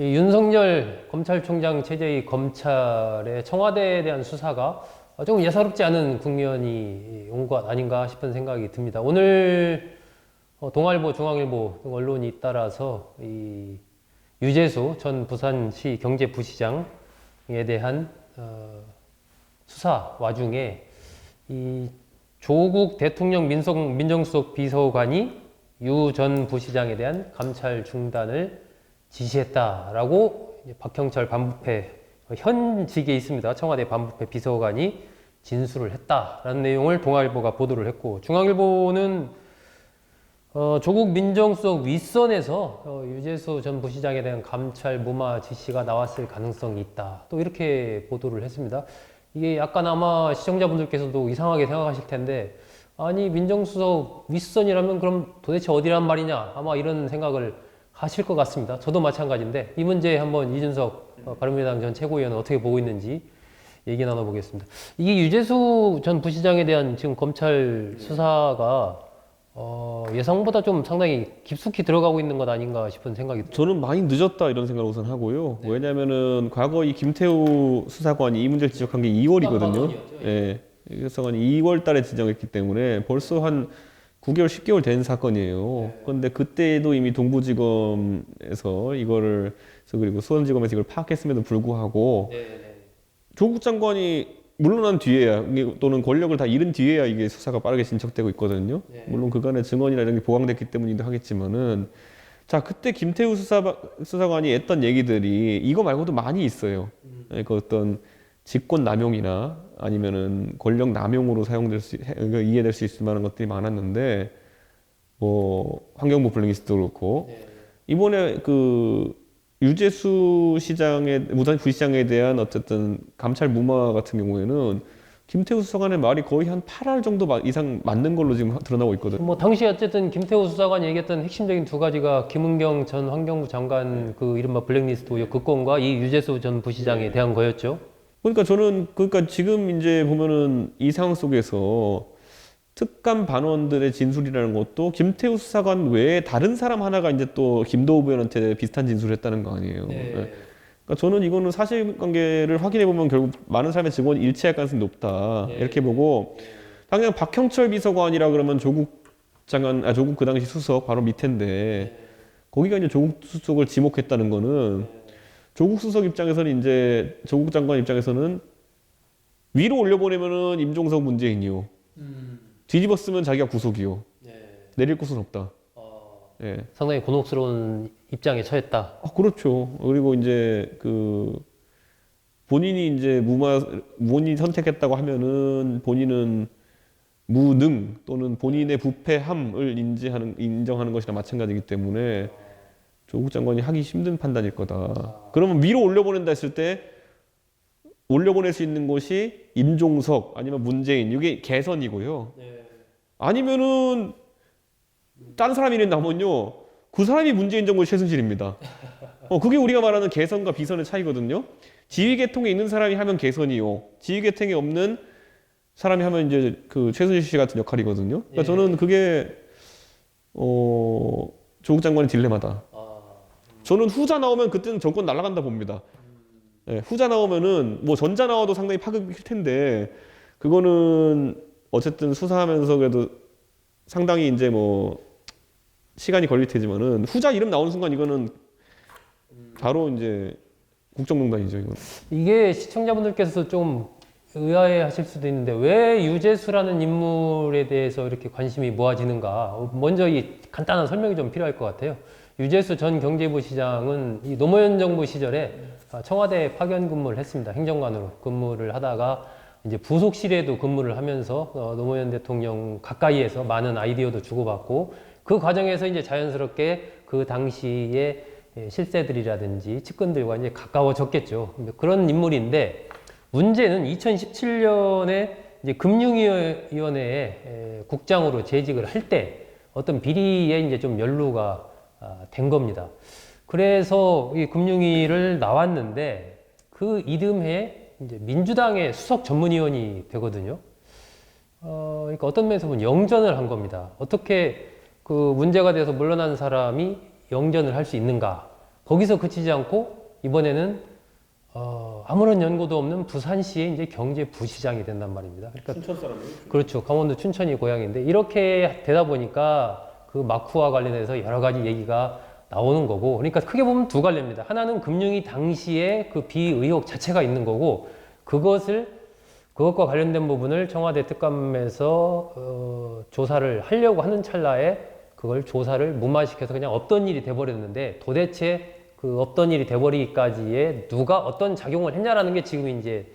이 윤석열 검찰총장 체제의 검찰의 청와대에 대한 수사가 조금 예사롭지 않은 국면이 온 것 아닌가 싶은 생각이 듭니다. 오늘 동아일보, 중앙일보 등 언론이 잇따라서 이 유재수 전 부산시 경제부시장에 대한 수사 와중에 이 조국 대통령 민정수석 비서관이 유 전 부시장에 대한 감찰 중단을 지시했다라고 박형철 반부패 현직에 있습니다. 청와대 반부패 비서관이 진술을 했다라는 내용을 동아일보가 보도를 했고, 중앙일보는 조국 민정수석 윗선에서 유재수 전 부시장에 대한 감찰 무마 지시가 나왔을 가능성이 있다, 또 이렇게 보도를 했습니다. 이게 약간 아마 시청자분들께서도 이상하게 생각하실 텐데, 아니 민정수석 윗선이라면 그럼 도대체 어디란 말이냐, 아마 이런 생각을 하실 것 같습니다. 저도 마찬가지인데 이 문제에 한번 이준석 바른미래당 전 최고위원은 어떻게 보고 있는지 얘기 나눠보겠습니다. 이게 유재수 전 부시장에 대한 지금 검찰 수사가 예상보다 좀 상당히 깊숙이 들어가고 있는 것 아닌가 싶은 생각이 듭니다. 저는 많이 늦었다 이런 생각을 우선 하고요. 네. 왜냐면은 과거 이 김태우 수사관이 이 문제를 지적한 게 2월이거든요. 예. 수사관이 2월 달에 지정했기 때문에 벌써 한 9개월, 10개월 된 사건이에요. 그런데 그때도 이미 동부지검에서 이거를, 그리고 수원지검에서 이걸 파악했음에도 불구하고 조국 장관이 물러난 뒤에야, 또는 권력을 다 잃은 뒤에야 이게 수사가 빠르게 진척되고 있거든요. 물론 그간의 증언이나 이런 게 보강됐기 때문이기도 하겠지만은, 자, 그때 김태우 수사관이 했던 얘기들이 이거 말고도 많이 있어요. 그 어떤 직권 남용이나 아니면은 권력 남용으로 이해될 수 있을 만한 것들이 많았는데, 뭐 환경부 블랙리스트도 그렇고, 이번에 그 유재수 부산 부시장에 대한 어쨌든 감찰 무마 같은 경우에는 김태우 수사관의 말이 거의 한 8할 정도 이상 맞는 걸로 지금 드러나고 있거든요. 뭐 당시 어쨌든 김태우 수사관이 얘기했던 핵심적인 두 가지가 김은경 전 환경부 장관 그 이른바 블랙리스트 의혹 그 건과 이 유재수 전 부시장에 대한 거였죠. 그러니까 저는, 그러니까 지금 이제 보면은 이 상황 속에서 특감 반원들의 진술이라는 것도 김태우 수사관 외에 다른 사람 하나가 이제 또 김도우 의원한테 비슷한 진술을 했다는 거 아니에요. 네. 그러니까 저는 이거는 사실관계를 확인해 보면 결국 많은 사람의 증언이 일치할 가능성이 높다, 이렇게 보고, 당장 박형철 비서관이라 그러면 조국 그 당시 수석 바로 밑인데 거기가 이제 조국 수석을 지목했다는 거는, 조국 수석 입장에서는 이제 조국 장관 입장에서는 위로 올려보내면은 임종석 문재인이요, 뒤집었으면 자기가 구속이요, 내릴 곳은 없다. 예. 상당히 곤혹스러운 입장에 처했다. 그렇죠. 그리고 이제 그 본인이 이제 본인이 선택했다고 하면은 본인은 무능 또는 본인의 부패함을 인정하는 것이나 마찬가지이기 때문에 조국 장관이 하기 힘든 판단일 거다. 그러면 위로 올려보낸다 했을 때 올려보낼 수 있는 곳이 임종석 아니면 문재인, 이게 개선이고요. 아니면은 딴 사람 이름 나오면요, 그 사람이 문재인 정부의 최순실입니다. 그게 우리가 말하는 개선과 비선의 차이거든요. 지휘계통에 있는 사람이 하면 개선이요, 지휘계통에 없는 사람이 하면 이제 그 최순실 씨 같은 역할이거든요. 그러니까 저는 그게 조국 장관의 딜레마다. 저는 후자 나오면 그때는 정권 날아간다 봅니다. 후자 나오면은 뭐 전자 나와도 상당히 파급일 텐데, 그거는 어쨌든 수사하면서 그래도 상당히 이제 뭐 시간이 걸릴 테지만은, 후자 이름 나오는 순간 이거는 바로 이제 국정농단이죠, 이건. 이게 시청자분들께서 좀 의아해 하실 수도 있는데, 왜 유재수라는 인물에 대해서 이렇게 관심이 모아지는가. 먼저 이 간단한 설명이 좀 필요할 것 같아요. 유재수 전 경제부시장은 이 노무현 정부 시절에 청와대 파견 근무를 했습니다. 행정관으로 근무를 하다가 이제 부속실에도 근무를 하면서 노무현 대통령 가까이에서 많은 아이디어도 주고받고, 그 과정에서 이제 자연스럽게 그 당시의 실세들이라든지 측근들과 이제 가까워졌겠죠. 그런 인물인데, 문제는 2017년에 이제 금융위원회에 국장으로 재직을 할 때 어떤 비리에 이제 좀 연루가 된 겁니다. 그래서 이 금융위를 나왔는데 그 이듬해 이제 민주당의 수석 전문위원이 되거든요. 그러니까 어떤 면에서 보면 영전을 한 겁니다. 어떻게 그 문제가 돼서 물러난 사람이 영전을 할 수 있는가? 거기서 그치지 않고 이번에는 아무런 연고도 없는 부산시의 이제 경제부시장이 된단 말입니다. 그러니까 춘천 사람이에요? 그렇죠. 강원도 춘천이 고향인데 이렇게 되다 보니까 그 마쿠와 관련해서 여러 가지 얘기가 나오는 거고, 그러니까 크게 보면 두 갈래입니다. 하나는 금융위 당시에 그 비의혹 자체가 있는 거고, 그것과 관련된 부분을 청와대 특감에서 조사를 하려고 하는 찰나에 그걸 조사를 무마시켜서 그냥 없던 일이 돼버렸는데, 도대체 그 없던 일이 돼버리기까지에 누가 어떤 작용을 했냐라는 게 지금 이제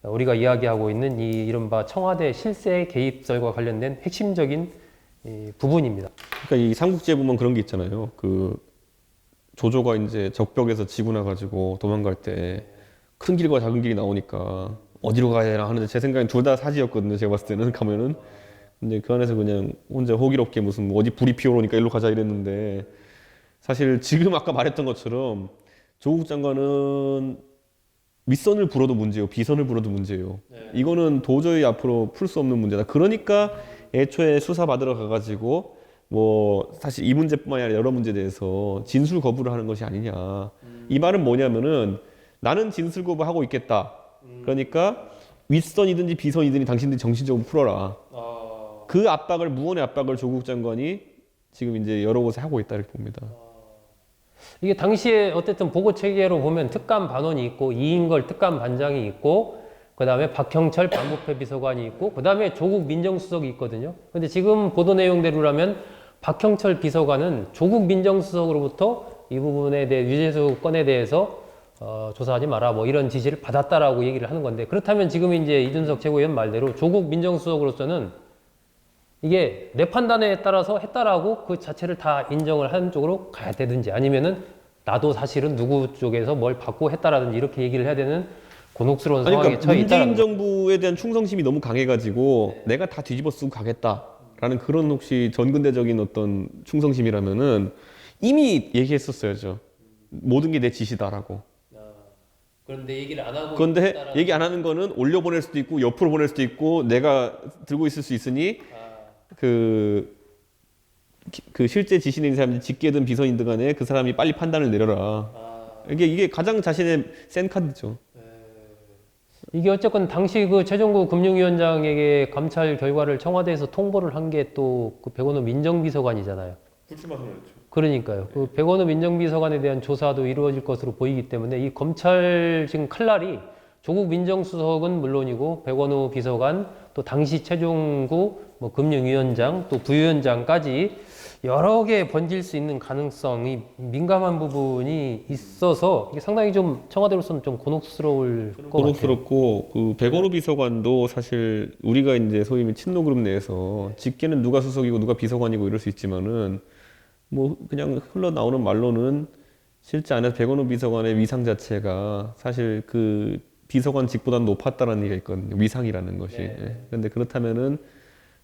우리가 이야기하고 있는 이 이른바 청와대 실세 개입설과 관련된 핵심적인 이 부분입니다. 그러니까 이 삼국지에 보면 그런 게 있잖아요. 그 조조가 이제 적벽에서 지고 나가지고 도망갈 때 큰 길과 작은 길이 나오니까 어디로 가야 되나 하는데 제 생각엔 둘 다 사지였거든요. 제가 봤을 때는 가면은. 근데 그 안에서 그냥 혼자 호기롭게 무슨 뭐 어디 불이 피어오르니까 일로 가자 이랬는데, 사실 지금 아까 말했던 것처럼 조국 장관은 윗선을 불어도 문제요, 비선을 불어도 문제요. 이거는 도저히 앞으로 풀 수 없는 문제다. 그러니까 애초에 수사 받으러 가가지고 뭐 사실 이 문제뿐만이 아니라 여러 문제에 대해서 진술 거부를 하는 것이 아니냐. 이 말은 뭐냐면은 나는 진술 거부하고 있겠다. 그러니까 윗선이든지 비선이든지 당신들이 정신적으로 풀어라. 그 압박을, 무언의 압박을 조국 장관이 지금 이제 여러 곳에 하고 있다 이렇게 봅니다. 이게 당시에 어쨌든 보고 체계로 보면 특감 반원이 있고 이인걸 특감 반장이 있고 그다음에 박형철 반부패 비서관이 있고 그다음에 조국 민정수석이 있거든요. 근데 지금 보도 내용대로라면 박형철 비서관은 조국 민정수석으로부터 이 부분에 대해 유재수 건에 대해서 조사하지 마라 뭐 이런 지시를 받았다라고 얘기를 하는 건데, 그렇다면 지금 이제 이준석 최고위원 말대로 조국 민정수석으로서는 이게 내 판단에 따라서 했다라고 그 자체를 다 인정을 하는 쪽으로 가야 되든지, 아니면은 나도 사실은 누구 쪽에서 뭘 받고 했다라든지 이렇게 얘기를 해야 되는 곤혹스러운 상황에 그러니까 처해 있다는 문재인 정부에 대한 충성심이 너무 강해가지고 내가 다 뒤집어 쓰고 가겠다라는 그런 혹시 전근대적인 어떤 충성심이라면은 이미 얘기했었어야죠. 모든 게 내 지시다라고. 그런데 얘기를 안 하고 그런데 얘기 안 하는 거는 올려보낼 수도 있고 옆으로 보낼 수도 있고 내가 들고 있을 수 있으니 그 실제 지시 내린 사람이 직계든 비서인든 간에 그 사람이 빨리 판단을 내려라. 이게 가장 자신의 센 카드죠. 이게 어쨌건 당시 그 최종구 금융위원장에게 감찰 결과를 청와대에서 통보를 한 게 또 그 백원호 민정비서관이잖아요. 불출마 선언했죠. 그러니까요. 그 백원호 민정비서관에 대한 조사도 이루어질 것으로 보이기 때문에 이 검찰 지금 칼날이 조국 민정수석은 물론이고 백원호 비서관 또 당시 최종구 뭐 금융위원장 또 부위원장까지 여러 개 번질 수 있는 가능성이 민감한 부분이 있어서 이게 상당히 좀 청와대로서는 좀 곤혹스러울 것 같아요. 곤혹스럽고 그 백원호 비서관도 사실 우리가 이제 소위 말해 친노 그룹 내에서 직계는 누가 수석이고 누가 비서관이고 이럴 수 있지만은 뭐 그냥 흘러나오는 말로는 실제 안에서 백원호 비서관의 위상 자체가 사실 그 비서관 직보다는 높았다라는 얘기가 있거든요. 위상이라는 것이. 네. 예. 근데 그렇다면은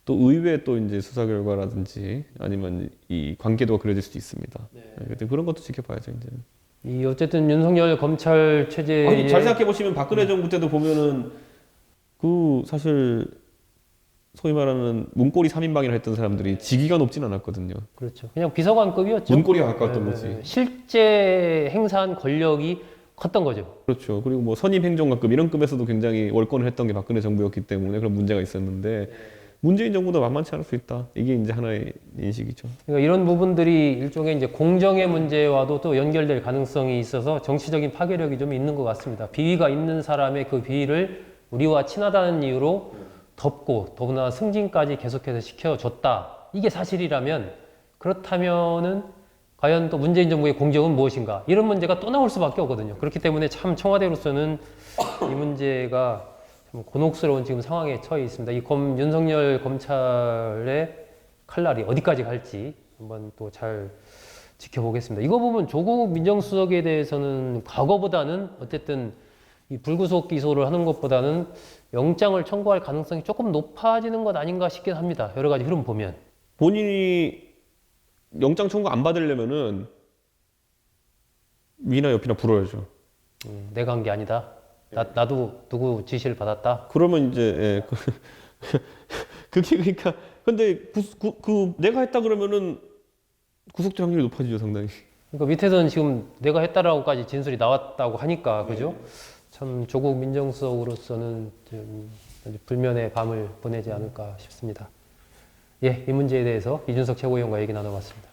또 의외의 또 이제 수사 결과라든지 아니면 이 관계도가 그려질 수도 있습니다. 예. 그런 것도 지켜봐야죠, 이제. 이 어쨌든 윤석열 검찰 체제의 잘 생각해 보시면 박근혜 정부 때도 보면은 그 사실 소위 말하는 문고리 3인방이라 했던 사람들이 직위가 높진 않았거든요. 그렇죠. 그냥 비서관급이었죠. 문고리가 가까웠던 거지. 실제 행사한 권력이 컸던 거죠. 그렇죠. 그리고 뭐 선임 행정관급 이런 급에서도 굉장히 월권을 했던 게 박근혜 정부였기 때문에 그런 문제가 있었는데 문재인 정부도 만만치 않을 수 있다. 이게 이제 하나의 인식이죠. 그러니까 이런 부분들이 일종의 이제 공정의 문제와도 또 연결될 가능성이 있어서 정치적인 파괴력이 좀 있는 것 같습니다. 비위가 있는 사람의 그 비위를 우리와 친하다는 이유로 덮고 더구나 승진까지 계속해서 시켜줬다. 이게 사실이라면 그렇다면은 과연 또 문재인 정부의 공정은 무엇인가? 이런 문제가 또 나올 수밖에 없거든요. 그렇기 때문에 참 청와대로서는 이 문제가 참 곤혹스러운 지금 상황에 처해 있습니다. 이 윤석열 검찰의 칼날이 어디까지 갈지 한번 또 잘 지켜보겠습니다. 이거 보면 조국 민정수석에 대해서는 과거보다는 어쨌든 이 불구속 기소를 하는 것보다는 영장을 청구할 가능성이 조금 높아지는 것 아닌가 싶긴 합니다. 여러 가지 흐름 보면. 본인이 영장 청구 안 받으려면은 위나 옆이나 불어야죠. 내가 한 게 아니다. 나도 누구 지시를 받았다. 그러면 이제 예, 그게 그러니까 근데 내가 했다 그러면은 구속될 확률이 높아지죠, 상당히. 그러니까 밑에서는 지금 내가 했다라고까지 진술이 나왔다고 하니까 그죠? 참 조국 민정수석으로서는 좀 불면의 밤을 보내지 않을까 싶습니다. 예, 이 문제에 대해서 이준석 최고위원과 얘기 나눠봤습니다.